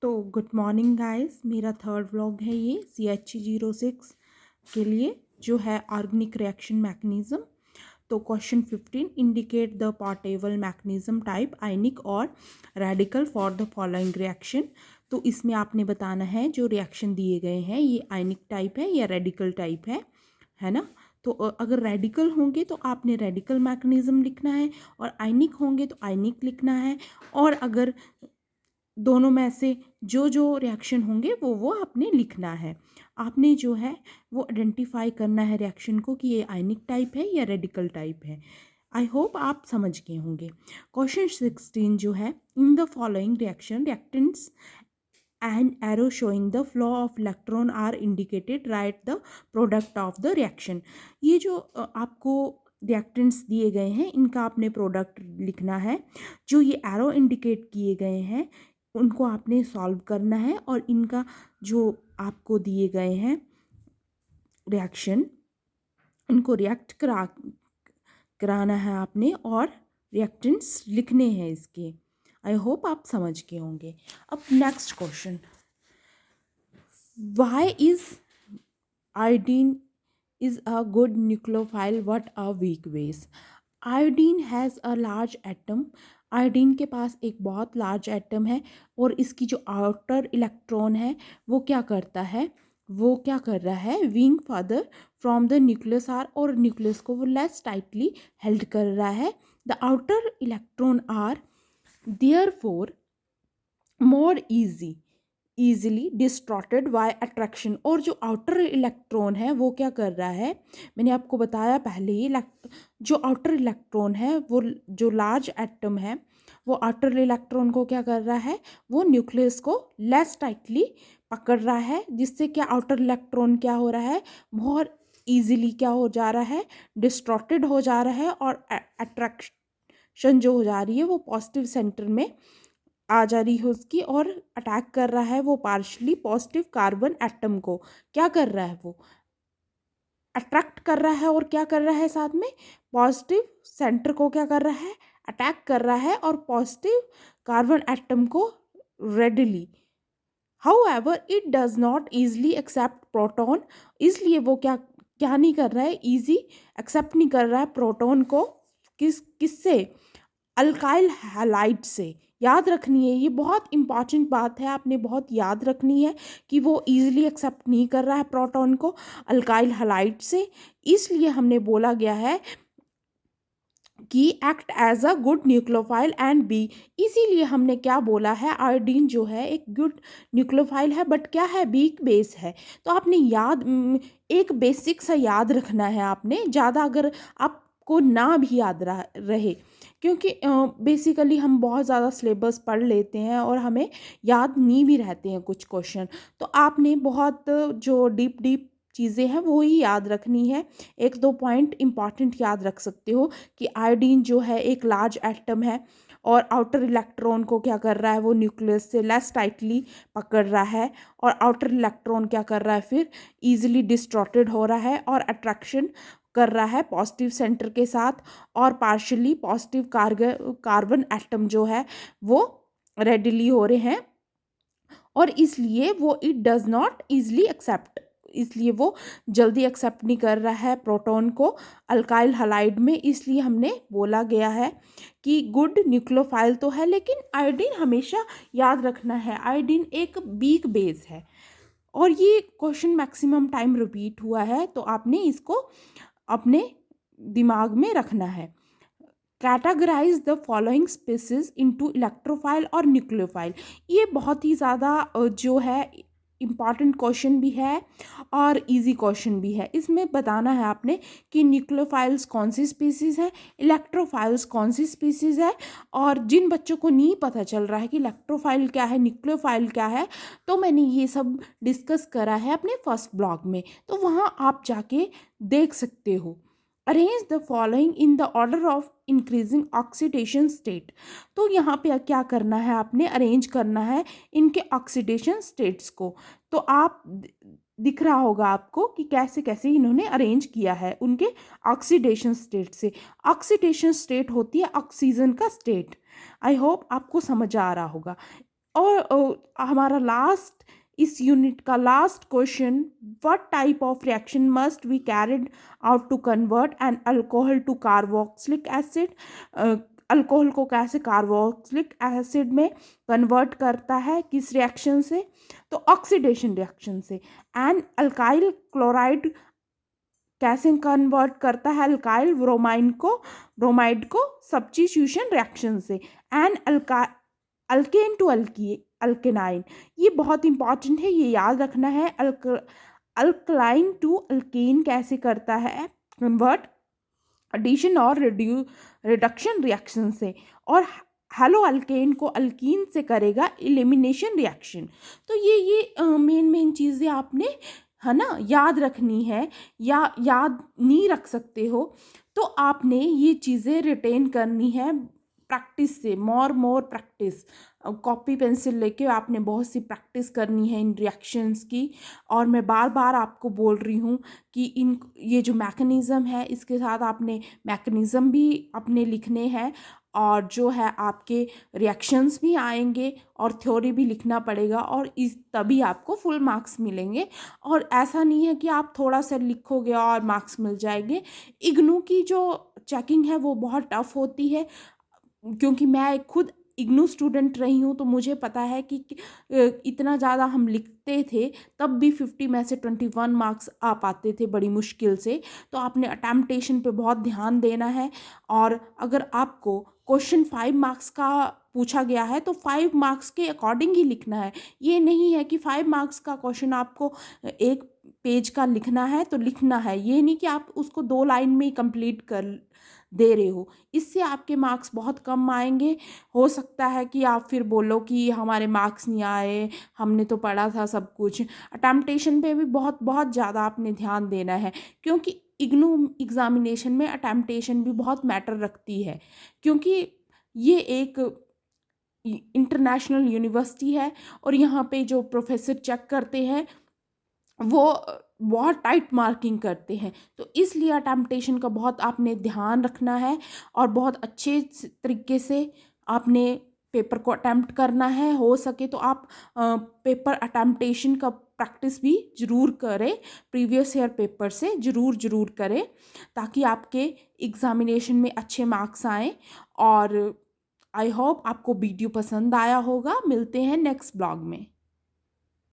तो good morning guys, मेरा third vlog है ये CH06 के लिए जो है ऑर्गेनिक रिएक्शन मैकेनिज्म। तो question 15, indicate the portable mechanism type ionic और radical for the following reaction. तो इसमें आपने बताना है जो रिएक्शन दिए गए हैं ये आयनिक टाइप है या रेडिकल टाइप है ना। तो अगर रेडिकल होंगे तो आपने रेडिकल मैकेनिज्म लिखना है और आयनिक होंगे तो आयनिक लिखना है। और अगर दोनों में से जो जो रिएक्शन होंगे वो आपने लिखना है। आपने जो है वो आइडेंटिफाई करना है रिएक्शन को कि ये आयनिक टाइप है या रेडिकल टाइप है। आई होप आप समझ गए होंगे। क्वेश्चन 16 जो है, in the following reaction reactants and arrow showing the flow of electron are indicated, write the product of the reaction. ये जो आपको रिएक्टेंट्स दिए गए हैं इनका आपने प्रोडक्ट लिखना है। जो ये एरो इंडिकेट किए गए हैं उनको आपने सॉल्व करना है और इनका जो आपको दिए गए हैं रिएक्शन इनको रिएक्ट कराना है आपने और रिएक्टेंट्स लिखने हैं इसके। आई होप आप समझ गए होंगे। अब next question, why is iodine is a good nucleophile what a weak base। iodine has a large atom। Iodine के पास एक बहुत लार्ज एटम है और इसकी जो आउटर इलेक्ट्रॉन है वो क्या करता है, वो क्या कर रहा है, being further from the nucleus are, और न्यूक्लियस को वो लेस टाइटली हेल्ड कर रहा है। The outer electron are therefore more easily distorted by attraction. और जो आउटर इलेक्ट्रॉन है वो क्या कर रहा है, मैंने आपको बताया पहले ही, जो आउटर इलेक्ट्रॉन है वो जो लार्ज एटम है वो आउटर इलेक्ट्रॉन को क्या कर रहा है, वो न्यूक्लियस को लेस टाइटली पकड़ रहा है, जिससे क्या आउटर इलेक्ट्रॉन क्या हो रहा है, बहुत ईजिली क्या हो जा रहा है, डिस्ट्रॉटेड हो जा रहा है और अट्रैक्शन जो हो जा रही है वो पॉजिटिव सेंटर में आ जा रही है उसकी, और अटैक कर रहा है वो पार्शली पॉजिटिव कार्बन एटम को। क्या कर रहा है, वो अट्रैक्ट कर रहा है और क्या कर रहा है साथ में, पॉजिटिव सेंटर को क्या कर रहा है, अटैक कर रहा है और पॉजिटिव कार्बन एटम को readily. However it does not easily accept proton. इसलिए वो क्या क्या नहीं कर रहा है, ईजी एक्सेप्ट नहीं कर रहा है प्रोटॉन को। किससे, अल्काइल हैलाइड से। याद रखनी है, ये बहुत इंपॉर्टेंट बात है, आपने बहुत याद रखनी है कि वो इजीली एक्सेप्ट नहीं कर रहा है प्रोटॉन को अल्काइल हैलाइड से। इसलिए हमने बोला गया है कि act as a good nucleophile and B. इसीलिए हमने क्या बोला है, आयोडीन जो है एक गुड न्यूक्लियोफाइल है बट क्या है, वीक बेस है। तो आपने याद एक बेसिक सा याद रखना है आपने, ज़्यादा अगर आपको ना भी याद रहे, क्योंकि बेसिकली हम बहुत ज़्यादा सिलेबस पढ़ लेते हैं और हमें याद नहीं भी रहते हैं कुछ क्वेश्चन। तो आपने बहुत जो डीप डीप चीज़ें हैं वो ही याद रखनी है। एक दो पॉइंट इंपॉर्टेंट याद रख सकते हो कि आयोडीन जो है एक लार्ज एटम है और आउटर इलेक्ट्रॉन को क्या कर रहा है, वो न्यूक्लियस से लेस टाइटली पकड़ रहा है और आउटर इलेक्ट्रॉन क्या कर रहा है, फिर ईजिली डिस्ट्रॉटेड हो रहा है और अट्रैक्शन कर रहा है पॉजिटिव सेंटर के साथ, और पार्शली पॉजिटिव कार्बन एटम जो है वो रेडिली हो रहे हैं, और इसलिए वो it does not easily accept, इसलिए वो जल्दी एक्सेप्ट नहीं कर रहा है प्रोटॉन को अल्काइल हलाइड में। इसलिए हमने बोला गया है कि गुड न्यूक्लियोफाइल तो है, लेकिन आयोडीन हमेशा याद रखना है, आयोडीन एक वीक बेस है। और ये क्वेश्चन मैक्सिमम टाइम रिपीट हुआ है तो आपने इसको अपने दिमाग में रखना है। Categorise the following species into electrophile और न्यूक्लियोफाइल। ये बहुत ही ज़्यादा जो है इम्पॉर्टेंट क्वेश्चन भी है और इजी क्वेश्चन भी है। इसमें बताना है आपने कि न्यूक्लियोफाइल्स कौन सी स्पीसीज़ है, इलेक्ट्रोफाइल्स कौन सी स्पीसीज़ है। और जिन बच्चों को नहीं पता चल रहा है कि इलेक्ट्रोफाइल क्या है, न्यूक्लियोफाइल क्या है, तो मैंने ये सब डिस्कस करा है अपने फर्स्ट ब्लॉग में, तो वहाँ आप जाके देख सकते हो। Arrange the following in the order of increasing oxidation state. तो यहाँ पे क्या करना है, आपने अरेंज करना है इनके ऑक्सीडेशन स्टेट्स को। तो आप दिख रहा होगा आपको कि कैसे कैसे इन्होंने अरेंज किया है उनके ऑक्सीडेशन स्टेट से। ऑक्सीडेशन स्टेट होती है ऑक्सीजन का स्टेट। आई होप आपको समझ आ रहा होगा। और हमारा लास्ट इस यूनिट का last question, what type of reaction must be carried out to convert an alcohol to carboxylic acid. Alcohol को कैसे कार्बोक्सिलिक एसिड में कन्वर्ट करता है, किस रिएक्शन से, तो ऑक्सीडेशन रिएक्शन से। एन अल्काइल क्लोराइड कैसे कन्वर्ट करता है अल्काइल ब्रोमाइड को सब्स्टिट्यूशन रिएक्शन से। एन अल्केन टू अल्केनाइन, ये बहुत इंपॉर्टेंट है, ये याद रखना है। अल्कलाइन टू अल्केन कैसे करता है कन्वर्ट, एडिशन और रिडक्शन रिएक्शन से। और हेलो अल्केन को अल्कीन से करेगा एलिमिनेशन रिएक्शन। तो ये मेन चीज़ें आपने, है ना, याद रखनी है, या याद नहीं रख सकते हो तो आपने ये चीज़ें रिटेन करनी है प्रैक्टिस से, मोर प्रैक्टिस। कॉपी पेंसिल लेके आपने बहुत सी प्रैक्टिस करनी है इन रिएक्शंस की। और मैं बार बार आपको बोल रही हूँ कि ये जो मैकेनिज़्म है, इसके साथ आपने मैकेनिज़्म भी अपने लिखने हैं, और जो है आपके रिएक्शंस भी आएंगे, और थ्योरी भी लिखना पड़ेगा, और तभी आपको फुल मार्क्स मिलेंगे। और ऐसा नहीं है कि आप थोड़ा सा लिखोगे और मार्क्स मिल जाएंगे। इग्नू की जो चेकिंग है वो बहुत टफ होती है, क्योंकि मैं खुद इग्नू स्टूडेंट रही हूँ, तो मुझे पता है कि इतना ज़्यादा हम लिखते थे, तब भी 50 में से 21 मार्क्स आ पाते थे बड़ी मुश्किल से। तो आपने अटेम्पटेशन पे बहुत ध्यान देना है। और अगर आपको क्वेश्चन 5 मार्क्स का पूछा गया है तो 5 मार्क्स के अकॉर्डिंग ही लिखना है। ये नहीं है कि 5 मार्क्स का क्वेश्चन आपको एक पेज का लिखना है तो लिखना है, ये नहीं कि आप उसको 2 लाइन में ही कंप्लीट कर दे रहे हो। इससे आपके मार्क्स बहुत कम आएंगे। हो सकता है कि आप फिर बोलो कि हमारे मार्क्स नहीं आए, हमने तो पढ़ा था सब कुछ। अटेम्पटेशन पे भी बहुत बहुत ज़्यादा आपने ध्यान देना है, क्योंकि इग्नू एग्ज़ामिनेशन में अटेम्पटेशन भी बहुत मैटर रखती है, क्योंकि ये एक इंटरनेशनल यूनिवर्सिटी है, और यहाँ पे जो प्रोफेसर चेक करते हैं वो बहुत टाइट मार्किंग करते हैं। तो इसलिए अटेम्पटेशन का बहुत आपने ध्यान रखना है, और बहुत अच्छे तरीके से आपने पेपर को अटेम्प्ट करना है। हो सके तो आप पेपर अटेम्पटेशन का प्रैक्टिस भी ज़रूर करें, प्रीवियस ईयर पेपर से ज़रूर करें, ताकि आपके एग्ज़ामिनेशन में अच्छे मार्क्स आएँ। और आई होप आपको वीडियो पसंद आया होगा। मिलते हैं नेक्स्ट ब्लॉग में।